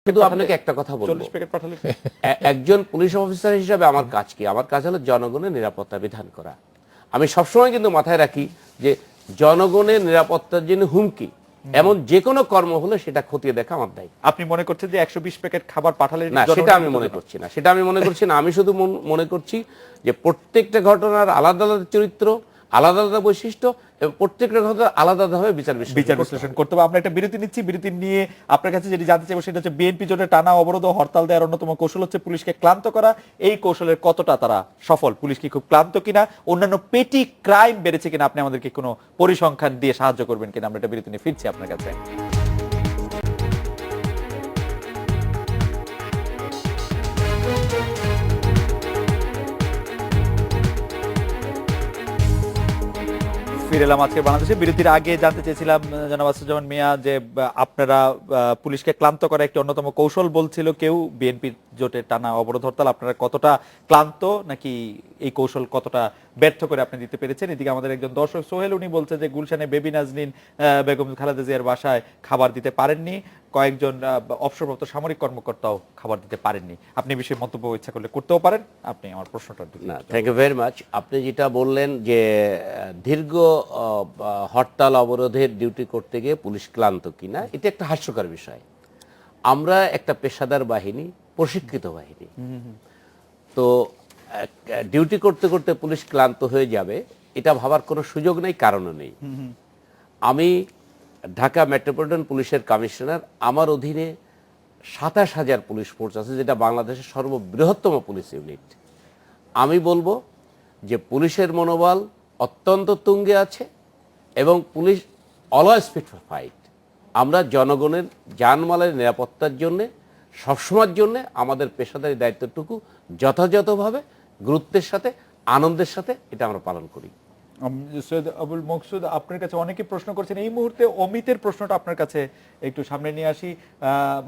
কিন্তু আপনাকে একটা কথা বলবো, 40 প্যাকেট পাঠালে একজন পুলিশ অফিসার হিসেবে আমার কাজ কি? আমার কাজ হলো জনগণের নিরাপত্তা বিধান করা। আমি সবসময় কিন্তু মাথায় রাখি যে জনগণের নিরাপত্তার জন্য হুমকি এমন যে কোনো কর্ম হলে সেটা খতিয়ে দেখা আমার দায়িত্ব। আপনি মনে করছেন যে 120 প্যাকেট খাবার পাঠালে না, সেটা আমি মনে করছি না, সেটা আমি মনে করছি না। আমি শুধু মনে করছি যে প্রত্যেকটা ঘটনার আলাদা আলাদা চরিত্র, আলাদা আলাদা বৈশিষ্ট্য এবং প্রত্যেকটা ঘটনা আলাদা আলাদাভাবে বিচার বিশ্লেষণ করতে হবে। আমরা একটা বিরতি নিচ্ছি। বিরতি নিয়ে আপনার কাছে যেটি জানতে চাইবো সেটা হচ্ছে বিএনপি জোটের টানা অবরোধ ও হরতাল দেওয়ার অন্যতম কৌশল হচ্ছে পুলিশকে ক্লান্ত করা। এই কৌশলের কতটা তারা সফল, পুলিশ কি খুব ক্লান্ত কিনা, অন্যান্য পেটি ক্রাইম বেড়েছে কিনা, আপনি আমাদেরকে কোনো পরিসংখ্যান দিয়ে সাহায্য করবেন কিনা? আমরা একটা বিরতি নিয়ে ফিরছি আপনার কাছে। ফিরে এলাম আজকে বাংলাদেশে। বিরতির আগে জানতে চেয়েছিলাম জনাব আসিফুজ্জামান মিয়া যে আপনারা পুলিশকে ক্লান্ত করা একটি অন্যতম কৌশল বলছিল কেউ, বিএনপি জোটের টানা অবরোধ হরতাল, আপনারা কতটা ক্লান্ত, নাকি এই কৌশল কতটা ব্যর্থ করে আপনি দিতে পেরেছেন? এদিকে আমাদের একজন দর্শক সোহেল, উনি বলছে যে গুলশানে বেবি নাজনীন বেগম খালেদা জিয়ার বাসায় খাবার দিতে পারেননি, কয়েকজন অবসরপ্রাপ্ত সামরিক কর্মকর্তাও খাবার দিতে পারেননি। আপনি এই বিষয়ে মন্তব্য ইচ্ছা করলে করতেও পারেন। আপনি আমার প্রশ্নটা না, থ্যাংক ইউ ভেরি মাচ। আপনি যেটা বললেন যে দীর্ঘ হরতাল অবরোধের ডিউটি করতে গিয়ে পুলিশ ক্লান্ত কিনা, এটা একটা হাস্যকর বিষয়। আমরা একটা পেশাদার বাহিনী, প্রশিক্ষিত বাহিনী, তো ডিউটি করতে করতে পুলিশ ক্লান্ত হয়ে যাবে এটা ভাবার কোনো সুযোগ নেই, কারণও নেই। আমি ঢাকা মেট্রোপলিটন পুলিশের কমিশনার, আমার অধীনে ২৭,০০০ পুলিশ ফোর্স আছে, যেটা বাংলাদেশের সর্ববৃহত্তম পুলিশ ইউনিট। আমি বলবো যে পুলিশের মনোবল অত্যন্ত তুঙ্গে আছে এবং police always fit for fight. আমরা জনগণের জানমালের নিরাপত্তার জন্যে সবসময়ের জন্যে আমাদের পেশাদারি দায়িত্বটুকু যথাযথভাবে গুরুত্বের সাথে, আনন্দের সাথে এটা আমরা পালন করি। সৈয়দ আবুল মকসুদ, আপনার কাছে অনেকে প্রশ্ন করছেন, এই মুহূর্তে অমিতের প্রশ্নটা আপনার কাছে একটু সামনে নিয়ে আসি।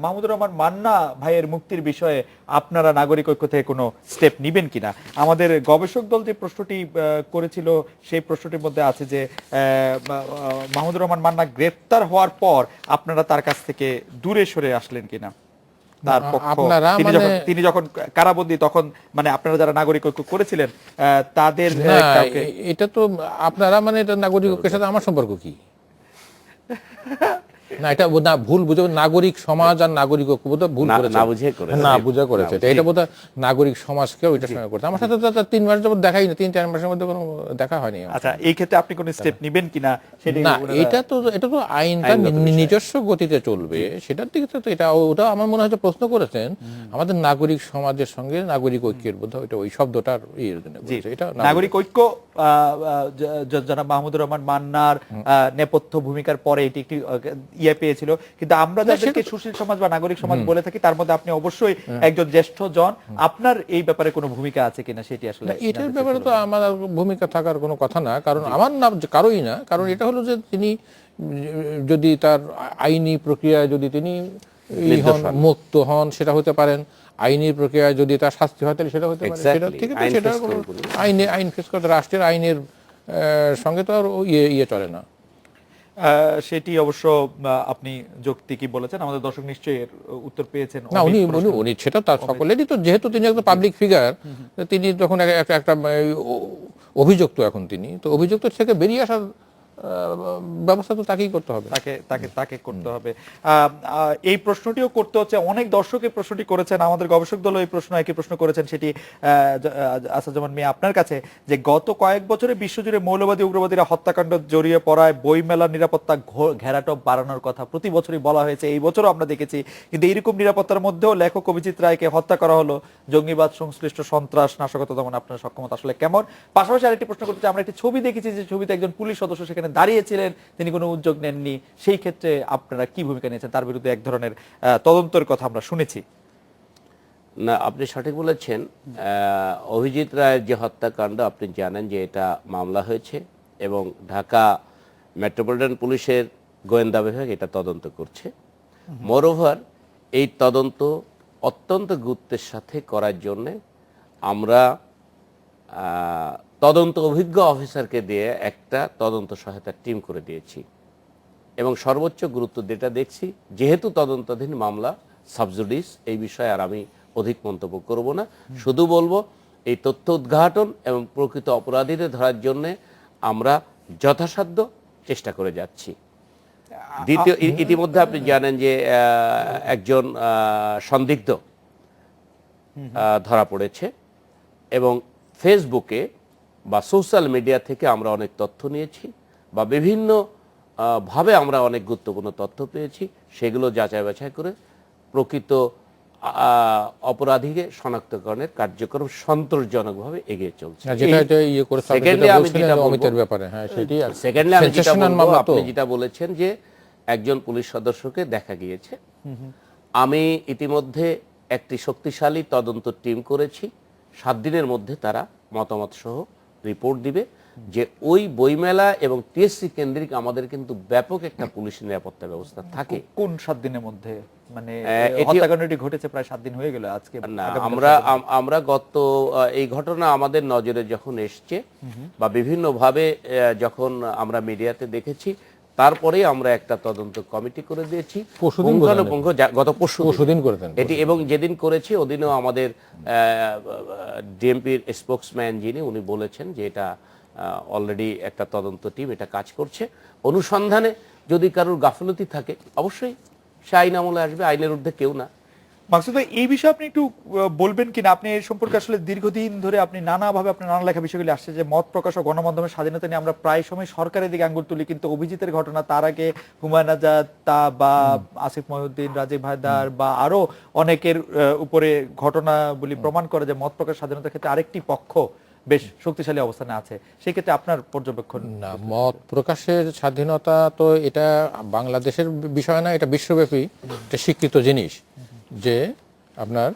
মাহমুদুর রহমান মান্না ভাইয়ের মুক্তির বিষয়ে আপনারা নাগরিক ঐক্য থেকে কোনো স্টেপ নিবেন কিনা? আমাদের গবেষক দল যে প্রশ্নটি করেছিল সেই প্রশ্নটির মধ্যে আছে যে মাহমুদুর রহমান মান্না গ্রেফতার হওয়ার পর আপনারা তার কাছ থেকে দূরে সরে আসলেন কিনা। তার পক্ষ তিনি যখন কারাবন্দী তখন মানে আপনারা যারা নাগরিক ঐক্য করেছিলেন তাদের, এটা তো আপনারা মানে এটা নাগরিক ঐক্যের সাথে আমার সম্পর্ক কি? না, এটা না, ভুল বুঝে, নাগরিক সমাজ আর নাগরিক ঐক্য বোধহয় ভুল করেছে, না বুঝে করেছে। এটা বোধহয় নাগরিক সমাজকে ওইটার সঙ্গে করতে, আমার সাথে তো 3 মাস যাবত দেখাই না, 3-4 মাসের মধ্যে কোনো দেখা হয়নি। আচ্ছা, এই ক্ষেত্রে আপনি কোনো স্টেপ নেবেন কিনা? না, এটা তো আইনটা নিজস্ব গতিতে চলবে, সেটার দিকে তো এটা, ওটা আমার মনে হয় প্রশ্ন করেছেন আমাদের নাগরিক সমাজের সঙ্গে নাগরিক ঐক্যের বোধহয় ওইটা ওই শব্দটার এটা নাগরিক ঐক্য। জনাব মাহমুদুর রহমান মান্নার নেপথ্য ভূমিকার পরে এটি একটি ইয়ে পেয়েছিল, কিন্তু আমরা যাদেরকে সুশীল সমাজ বা নাগরিক সমাজ বলে থাকি তার মধ্যে আপনি অবশ্যই একজন জ্যেষ্ঠ জন, আপনার এই ব্যাপারে কোনো ভূমিকা আছে কিনা সেটি আসলে। এটার ব্যাপারে তো আমার ভূমিকা থাকার কোনো কথা না, কারণ আমার নাম কারোই না, কারণ এটা হলো যে তিনি যদি তার আইনি প্রক্রিয়ায় যদি তিনি মুক্ত হন সেটা হতে পারেন, আইনি প্রক্রিয়ায় যদি তার শাস্তি হয় তাহলে সেটা হতে পারে, সেটা থেকে তো সেটা আইন ফেস করতে, রাষ্ট্রের আইনের সঙ্গে তো আর ইয়ে চলে না। সেটি অবশ্য আপনি যৌক্তিক বলেছেন, আমাদের দর্শক নিশ্চয়ই এর উত্তর পেয়েছেন। না, উনি সেটা তার সকলেরই তো, যেহেতু তিনি একজন পাবলিক ফিগার, তিনি যখন একটা অভিযুক্ত, এখন তিনি তো অভিযুক্ত থেকে বেরিয়ে আসার ব্যবস্থা তো তাকেই করতে হবে, তাকে করতে হবে। এই প্রশ্নটিও করতে হচ্ছে, অনেক দর্শক এই প্রশ্নটি করেছেন, আমাদের গবেষক দল এই একই প্রশ্ন করেছেন, সেটি আসিফুজ্জামান মিয়া আপনার কাছে, যে গত কয়েক বছরে বিশ্বজুড়ে মৌলবাদী উগ্রবাদীরা হত্যাকাণ্ড জড়িয়ে পড়ায় বইমেলার নিরাপত্তা ঘেরাটোপ বাড়ানোর কথা প্রতি বছরই বলা হয়েছে, এই বছরও আমরা দেখেছি, কিন্তু এইরকম নিরাপত্তার মধ্যেও লেখক অভিজিৎ রায়কে হত্যা করা হলো। জঙ্গিবাদ সংশ্লিষ্ট সন্ত্রাস নাশকতা দমন আপনার সক্ষমতা আসলে কেমন? পাশাপাশি আরেকটি প্রশ্ন করতে চাই, আমরা একটি ছবি দেখেছি, যে ছবিতে একজন পুলিশ সদস্য সেখানে দাঁড়িয়েছিলেন, তিনি কোনো উদ্যোগ নেননি, সেই ক্ষেত্রে আপনারা কি ভূমিকা নিয়েছেন? তার বিরুদ্ধে এক ধরনের তদন্তের কথা আমরা শুনেছি। না, আপনি সঠিক বলেছেন। অভিজিৎ রায়ের যে হত্যাকাণ্ড, আপনি জানেন যে এটা মামলা হয়েছে এবং ঢাকা মেট্রোপলিটন পুলিশের গোয়েন্দা বিভাগ এটা তদন্ত করছে। মোরওভার এই তদন্ত অত্যন্ত গুরুত্বের সাথে করার জন্যে আমরা তদন্ত অভিজ্ঞ অফিসারকে দিয়ে একটা তদন্ত সহায়তা টিম করে দিয়েছি এবং সর্বোচ্চ গুরুত্ব যেটা দেখছি, যেহেতু তদন্তাধীন মামলা, সাবজুডিস, এই বিষয়ে আর আমি অধিক মন্তব্য করব না। শুধু বলবো এই তথ্য উদ্ঘাটন এবং প্রকৃত অপরাধীদের ধরার জন্য আমরা যথাসাধ্য চেষ্টা করে যাচ্ছি। দ্বিতীয়, ইতিমধ্যে আপনি জানেন যে একজন সন্দিগ্ধ ধরা পড়েছে এবং ফেসবুকে বা সোশ্যাল মিডিয়া থেকে আমরা অনেক তথ্য নিয়েছি বা বিভিন্ন ভাবে আমরা অনেক গুরুত্বপূর্ণ তথ্য পেয়েছি, সেগুলো যাচাই বাছাই করে প্রকৃত অপরাধীকে শনাক্তকরণের কার্যক্রম সন্তোষজনকভাবে এগিয়ে চলছে। আপনি যেটা বলেছেন যে একজন পুলিশ সদস্যকে দেখা গিয়েছে, আমি ইতিমধ্যে একটি শক্তিশালী তদন্ত টিম করেছি। 7 দিনের মধ্যে তারা মতামত সহ রিপোর্ট দিবে যে ওই বইমেলা এবং টিএসসি কেন্দ্রিক আমাদের কিন্তু ব্যাপক একটা পুলিশ নিরাপত্তা ব্যবস্থা থাকে। কোন 7 দিনের মধ্যে? মানে হত্যাকাণ্ডটি ঘটেছে প্রায় 7 দিন হয়ে গেল আজকে। না, আমরা গত এই ঘটনা আমাদের নজরে যখন এসছে বা বিভিন্ন ভাবে যখন আমরা মিডিয়াতে দেখেছি, তারপরেই আমরা একটা তদন্ত কমিটি করে দিয়েছি। গত পরশুদিন করেছেন এটি, এবং যেদিন করেছি ওদিনও আমাদের ডিএমপির স্পোকসম্যান যিনি, উনি বলেছেন যে এটা অলরেডি একটা তদন্ত টিম এটা কাজ করছে। অনুসন্ধানে যদি কারোর গাফিলতি থাকে অবশ্যই সে আইন আমলে আসবে, আইনের ঊর্ধ্বে কেউ না। মাকসুদ ভাই, এই বিষয়ে আপনি একটু বলবেন কিনা? আপনি এর সম্পর্কে আসলে দীর্ঘদিন ধরে আপনি নানাভাবে আপনার নানা লেখা বিষয়গুলি আসছে যে মত প্রকাশ ও গণমাধ্যমের স্বাধীনতা নিয়ে আমরা প্রায় সময় সরকারের দিকে আঙ্গুল তুলি, কিন্তু অভিজিতের ঘটনা, তার আগে হুমায়ুন আজাদ বা আসিফ মহিউদ্দিন, রাজীব হায়দার বা আরো অনেকের উপরে ঘটনাগুলি প্রমাণ করে যে মত প্রকাশ স্বাধীনতার ক্ষেত্রে আরেকটি পক্ষ বেশ শক্তিশালী অবস্থানে আছে। সেই ক্ষেত্রে আপনার পর্যবেক্ষণ? না, মত প্রকাশের স্বাধীনতা তো এটা বাংলাদেশের বিষয় না, এটা বিশ্বব্যাপী একটা স্বীকৃত জিনিস যে আপনার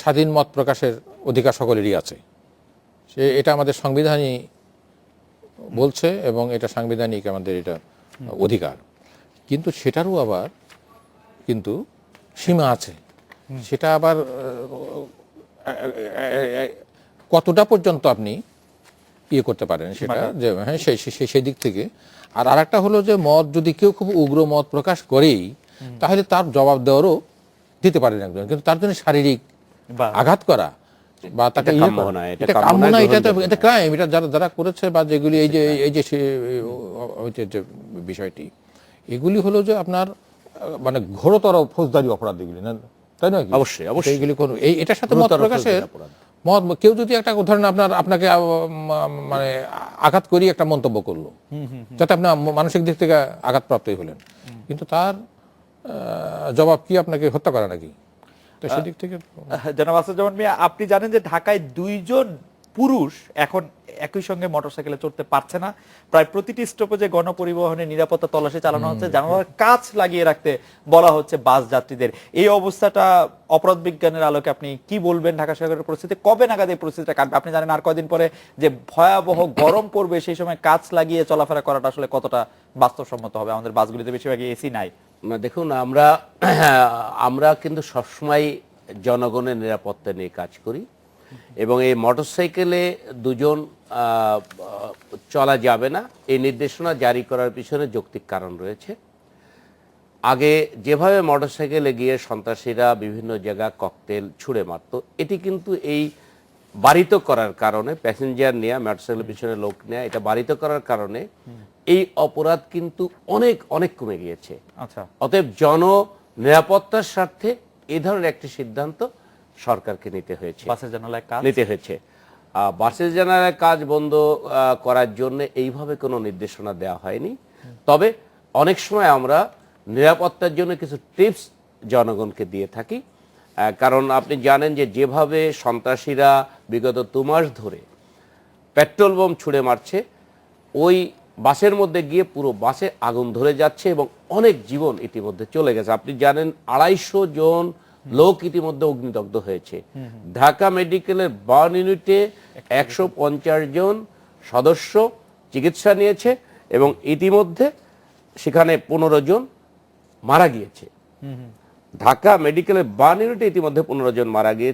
স্বাধীন মত প্রকাশের অধিকার সকলেরই আছে। এটা আমাদের সংবিধানই বলছে এবং এটা সাংবিধানিক আমাদের এটা অধিকার। কিন্তু সেটারও আবার কিন্তু সীমা আছে। সেটা আবার কতটা পর্যন্ত আপনি ইয়ে করতে পারেন সেটা, যে হ্যাঁ সেই দিক থেকে। আর আরেকটা হলো যে মত যদি কেউ খুব উগ্র মত প্রকাশ করেই, তাহলে তার জবাব দেওয়ারও দিতে পারেন একজন, কিন্তু তার জন্য শারীরিক আঘাত করা বা তাকে কাম্য না, এটা ক্রাইম। এটা যারা করেছে বা যেগুলি এই যে বিষয়টি, এগুলি হলো যে আপনার মানে ঘোরতর ফৌজদারি অপরাধ এগুলি, না তাই নয়? অবশ্যই অবশ্যই এইগুলি কোন এটার সাথে মত প্রকাশের কেউ যদি একটা উদাহরণ আপনাকে মানে আঘাত করি একটা মন্তব্য করলো, যাতে আপনি মানসিক দিক থেকে আঘাতপ্রাপ্তই হলেন, কিন্তু তার জবাব কি আপনাকে হত্যা করা নাকি? তো সেদিক থেকে জনাব আসাদুজ্জামান মিয়া, আপনি জানেন যে ঢাকায় 2 জন পুরুষ এখন একই সঙ্গে মোটরসাইকেলে চড়তে পারছে না। প্রায় প্রতিটি স্টপেজে গণপরিবহনের নিরাপত্তা তল্লাশি চালানো হচ্ছে, জানালার কাঁচ লাগিয়ে রাখতে বলা হচ্ছে বাস যাত্রীদের। এই অবস্থাটা অপরাধ বিজ্ঞানের আলোকে আপনি কি বলবেন? ঢাকা শহরের পরিস্থিতি কবে নাগাদ এই পরিস্থিতিটা কাটবে? আপনি জানেন আর কয়দিন পরে যে ভয়াবহ গরম পড়বে, সেই সময় কাঁচ লাগিয়ে চলাফেরা করাটা আসলে কতটা বাস্তবসম্মত হবে? আমাদের বাসগুলিতে বেশিরভাগই এসি নাই। দেখুন, আমরা কিন্তু সবসময় জনগণের নিরাপত্তা নিয়ে কাজ করি এবং এই মোটরসাইকেলে 2 জন চলা যাবে না এই নির্দেশনা জারি করার পিছনে যৌক্তিক কারণ রয়েছে। আগে যেভাবে মোটরসাইকেলে গিয়ে সন্ত্রাসীরা বিভিন্ন জায়গা ককটেল ছুঁড়ে মারত, এটি কিন্তু এই বাড়িত করার কারণে, প্যাসেঞ্জার নেওয়া, মোটরসাইকেলের পিছনে লোক নেওয়া, এটা বাড়িত করার কারণে এই অপরাধ কিন্তু অনেক অনেক কমে গিয়েছে। আচ্ছা, অতএব জন নিরাপত্তার স্বার্থে এই ধরনের একটি সিদ্ধান্ত সরকারকে নিতে হয়েছে। বাসের জানালায় কাজ বন্ধ করার জন্য এইভাবে কোনো নির্দেশনা দেওয়া হয়নি। তবে অনেক সময় আমরা নিরাপত্তার জন্য কিছু টিপস জনগণকে দিয়ে থাকি। কারণ আপনি জানেন যে যেভাবে সন্ত্রাসীরা বিগত 2 মাস ধরে পেট্রোল বোম ছুঁড়ে মারছে, ওই বাসের মধ্যে গিয়ে পুরো বাসে আগুন ধরে যাচ্ছে এবং অনেক জীবন ইতিমধ্যে চলে গেছে। আপনি জানেন 250 জন লোক ইতিমধ্যে অগ্নিদগ্ধ হয়েছে। ঢাকা মেডিকেলের বার্ন ইউনিটে 150 জন সদস্য চিকিৎসা নিয়েছে এবং ইতিমধ্যে সেখানে 15 জন মারা গিয়েছে। ঢাকা মেডিকেলের বার্ন ইউনিটে ইতিমধ্যে 15 জন মারা গিয়েছে।